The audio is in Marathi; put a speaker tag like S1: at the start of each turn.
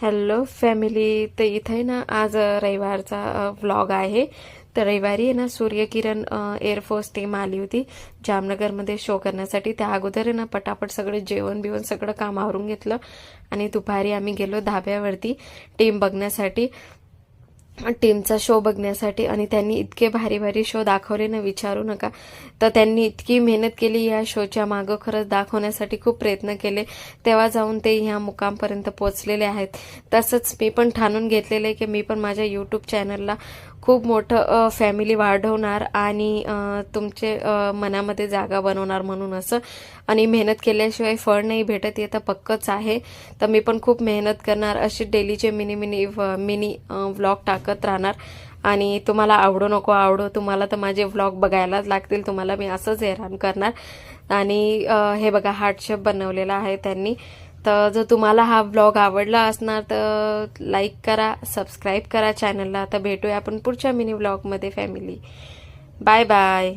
S1: Hello family. तर इथे ना आज रविवारचा व्लॉग आहे. तर रविवारी आहे ना सूर्यकिरण एअरफोर्स टीम आली होती जामनगरमध्ये शो करण्यासाठी. त्या अगोदर आहे ना पटापट सगळे जेवण बिवण सगळं काम आवरून घेतलं आणि दुपारी आम्ही गेलो धाब्यावरती टीम बघण्यासाठी, टीमचा शो बघण्यासाठी. आणि त्यांनी इतके भारी भारी शो दाखवले ना विचारू नका. तर त्यांनी इतकी मेहनत केली या शोच्या मागं, खरंच दाखवण्यासाठी खूप प्रयत्न केले, तेव्हा जाऊन ते ह्या मुकामपर्यंत पोहोचलेले आहेत. तसंच मी पण ठाणून घेतलेलं आहे की मी पण माझ्या यूट्यूब चॅनलला खूप मोठं फॅमिली वाढवणार आणि तुमचे मनामध्ये जागा बनवणार म्हणून असं. आणि मेहनत केल्याशिवाय फळ नाही भेटत, हे तर पक्कच आहे. तर मी पण खूप मेहनत करणार, असे डेलीचे मिनी व्लॉग टाकत राहणार. आणि तुम्हाला आवडो नको आवडो, तुम्हाला तर माझे व्लॉग बघायलाच लागतील, तुम्हाला मी असंच हैराण करणार. आणि हे बघा हार्ट शेप बनवलेला आहे त्यांनी. तर जर तुम्हाला हा व्लॉग आवडला असणार तर लाईक करा, सबस्क्राईब करा चॅनलला. तर भेटूया आपण पुढच्या मिनी व्लॉगमध्ये फॅमिली. Bye bye.